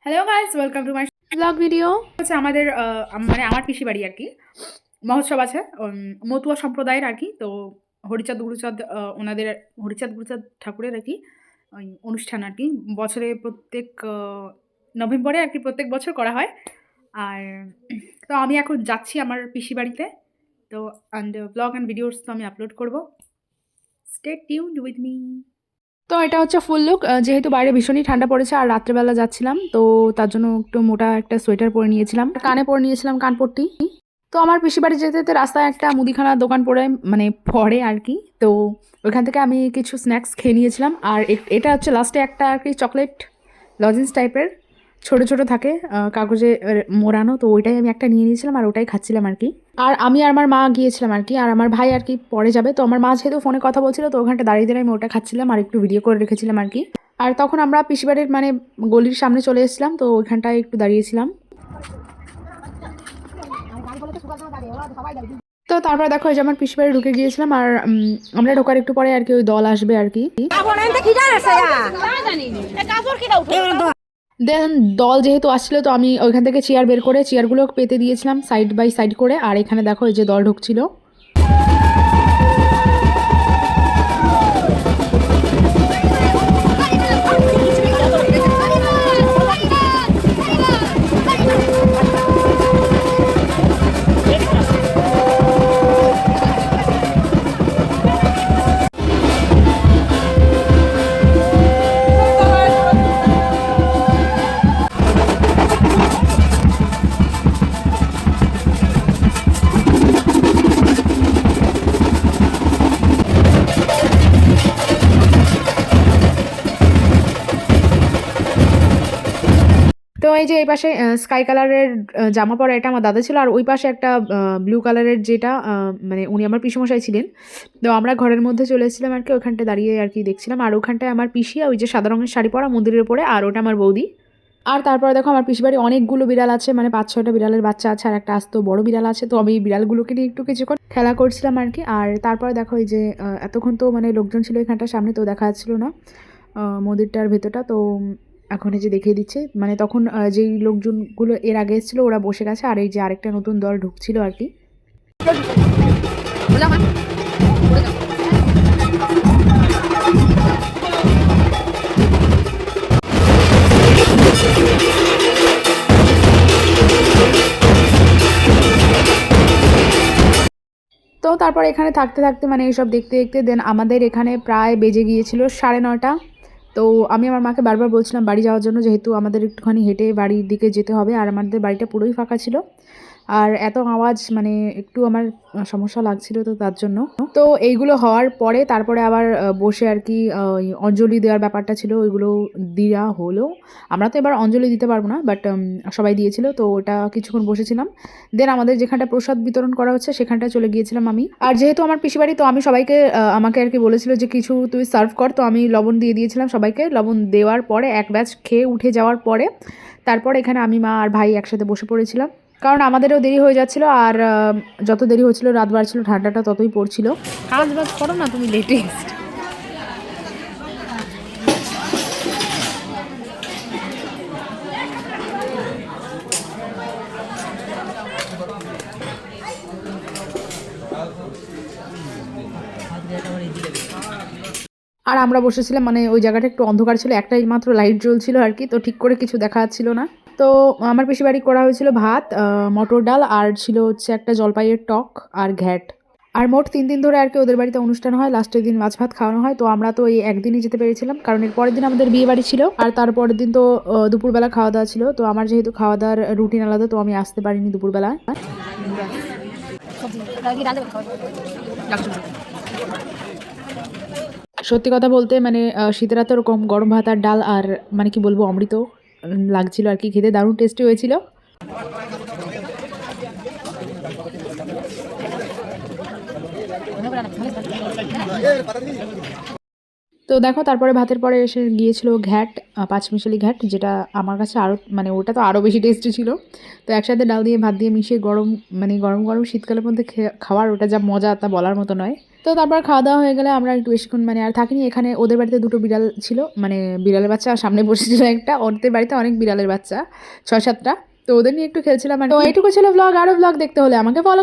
Hello guys, welcome to my blog video. হচ্ছে আমাদের মানে আমার পিসি বাড়ি আর কি মহোৎসব আছে মতুয়া সম্প্রদায়ের আর কি। তো হরিচাঁদ গুরুচাঁদ ওনাদের হরিচাঁদ গুরুচাঁদ ঠাকুরের আর কি ওই অনুষ্ঠান আর কি বছরে প্রত্যেক নভেম্বরে আর কি প্রত্যেক বছর করা হয়। আর তো আমি এখন যাচ্ছি আমার পিসি বাড়িতে। তো অ্যান্ড ব্লগ অ্যান্ড ভিডিওস তো আমি আপলোড করবো। Stay tuned with me. তো এটা হচ্ছে ফুল লুক। যেহেতু বাইরে ভীষণই ঠান্ডা পড়েছে আর রাত্রেবেলা যাচ্ছিলাম, তো তার জন্য একটু মোটা একটা সোয়েটার পরে নিয়েছিলাম, কানে পরে নিয়েছিলাম কানপট্টি। তো আমার পিসির বাড়ি যেতে যেতে রাস্তায় একটা মুদিখানার দোকান পড়ে আর কি। তো ওইখান থেকে আমি কিছু স্ন্যাক্স খেয়ে নিয়েছিলাম। আর এটা হচ্ছে লাস্টে একটা আর কি চকলেট লজেন্স টাইপের ছোট ছোট থাকে, কাগজে মোড়ানো। তো ওইটাই আমি একটা নিয়ে নিয়েছিলাম আর ওটাই খাচ্ছিলাম আর কি। আর আমি আর আমার মা গিয়েছিলাম আর কি, আর আমার ভাই আর কি পরে যাবে। তো আমার মা যেহেতু ফোনে কথা বলছিল, তো ওখানটা দাঁড়িয়ে দাঁড়িয়ে আমি ওটা খাচ্ছিলাম আর একটু ভিডিও করে রেখেছিলাম আর কি। আর তখন আমরা পিসিবাড়ির মানে গলির সামনে চলে এসেছিলাম, তো ওইখানটায় একটু দাঁড়িয়েছিলাম। তো তারপর দেখো এই যে আমার পিসি বাড়ি ঢুকে গিয়েছিলাম। আর আমরা ঢোকার একটু পরে আর কি ওই দল আসবে আর কি। দেন দল যেহেতু আসছিল, তো আমি ওইখান থেকে চেয়ার বের করে চেয়ারগুলো পেতে দিয়েছিলাম সাইড বাই সাইড করে। আর এখানে দেখো এই যে দল ঢুকছিল। তো এই যে এই পাশে স্কাই কালারের জামা পরা এটা আমার দাদা ছিল, আর ওই পাশে একটা ব্লু কালারের যেটা মানে উনি আমার পিসমশাই ছিলেন। তো আমরা ঘরের মধ্যে চলে এসেছিলাম আর কি, ওখানটায় দাঁড়িয়ে আর কি দেখছিলাম। আর ওখানটায় আমার পিসি ওই যে সাদা রঙের শাড়ি পরা মন্দিরের উপরে, আর ওটা আমার বৌদি। আর তারপরে দেখো আমার পিসি বাড়ি অনেকগুলো বিড়াল আছে, মানে 5-6টা বিড়ালের বাচ্চা আছে আর একটা আস্ত বড় বিড়াল আছে। তো আমি বিড়ালগুলোকে নিয়ে একটু কিছুক্ষণ খেলা করছিলাম আর কি। আর তারপরে দেখো এই যে এতক্ষণ তো মানে লোকজন ছিল এখানটার সামনে, তো দেখা যাচ্ছিল না মন্দিরটার ভেতরটা। তো এখন এই যে দেখিয়ে দিচ্ছে, মানে তখন যেই লোকজনগুলো এর আগে এসেছিলো ওরা বসে গেছে, আর এই যে আরেকটা নতুন দল ঢুকছিল আর কি। তো তারপর এখানে থাকতে থাকতে মানে এইসব দেখতে দেখতে দেন আমাদের এখানে প্রায় বেজে গিয়েছিল 9:30। তো আমি আমার মাকে বারবার বলছিলাম বাড়ি যাওয়ার জন্য, যেহেতু আমাদের একটুখানি হেঁটে বাড়ির দিকে যেতে হবে। আর আমাদের বাড়িটা পুরোই ফাঁকা ছিল, আর এত আওয়াজ মানে একটু আমার সমস্যা লাগছিল, তো তার জন্য। তো এইগুলো হওয়ার পরে তারপরে আবার বসে আর কি অঞ্জলি দেওয়ার ব্যাপারটা ছিল, ওইগুলো দেওয়া হলো। আমরা তো এবার অঞ্জলি দিতে পারবো না, বাট সবাই দিয়েছিল, তো ওটা কিছুক্ষণ বসেছিলাম। দেন আমাদের যেখানটা প্রসাদ বিতরণ করা হচ্ছে সেখানটায় চলে গিয়েছিলাম আমি। আর যেহেতু আমার পিসিবাড়ি, তো আমি সবাইকে আমাকে আর কি বলেছিল যে কিছু তুই সার্ভ কর। তো আমি লবণ দিয়ে দিয়েছিলাম সবাইকে। লবণ দেওয়ার পরে এক ব্যাচ খেয়ে উঠে যাওয়ার পরে তারপর এখানে আমি মা আর ভাই একসাথে বসে পড়েছিলাম, কারণ আমাদেরও দেরি হয়ে যাচ্ছিল। আর যত দেরি হচ্ছিল রাত বাড়ছিল, ঠান্ডাটা ততই পড়ছিল। কাজ বাজ করো না তুমি, লেটেস্ট। আর আমরা বসেছিলাম মানে ওই জায়গাটা একটু অন্ধকার ছিল, একটাই মাত্র লাইট জ্বলছিল আর কি, তো ঠিক করে কিছু দেখা যাচ্ছিল না। তো আমার পিসি বাড়ি করা হয়েছিল ভাত, মটর ডাল, আর ছিল হচ্ছে একটা জলপাইয়ের টক আর ঘ্যাট। আর মোট 3 দিন ধরে আর কি ওদের বাড়িতে অনুষ্ঠান হয়, লাস্টের দিন মাছ ভাত খাওয়ানো হয়। তো আমরা তো এই একদিনই যেতে পেরেছিলাম, কারণ এর পরের দিন আমাদের বিয়ে বাড়ি ছিল, আর তারপরের দিন তো দুপুরবেলা খাওয়া দাওয়া ছিল। তো আমার যেহেতু খাওয়া দাওয়ার রুটিন আলাদা, তো আমি আসতে পারিনি দুপুরবেলা। সত্যি কথা বলতে মানে শীতের রাতে ওরকম গরম ভাত আর ডাল আর মানে কি বলবো অমৃত লাগছিল আর কি, খেতে দারুণ টেস্টি হয়েছিল। তো দেখো তারপরে ভাতের পরে এসে গিয়েছিল ঘ্যাট, পাঁচমিশালি ঘ্যাট, যেটা আমার কাছে আরও মানে ওটা তো আরও বেশি টেস্টি ছিল। তো একসাথে ডাল দিয়ে ভাত দিয়ে মিশিয়ে গরম মানে গরম গরম শীতকালের মধ্যে খাওয়ার ওটা যা মজা তা বলার মতো নয়। তো তারপর খাওয়া দাওয়া হয়ে গেলে আমরা একটু বেশিক্ষণ মানে আর থাকিনি এখানে। ওদের বাড়িতে দুটো বিড়াল ছিল, মানে বিড়ালের বাচ্চা সামনে বসেছিল একটা। ওদের বাড়িতে অনেক বিড়ালের বাচ্চা, ৬-৭টা। তো ওদের নিয়ে একটু খেলছিলাম। তো এইটুকু ছিল ব্লগ। আরও ব্লগ দেখতে হলে আমাকে ফলো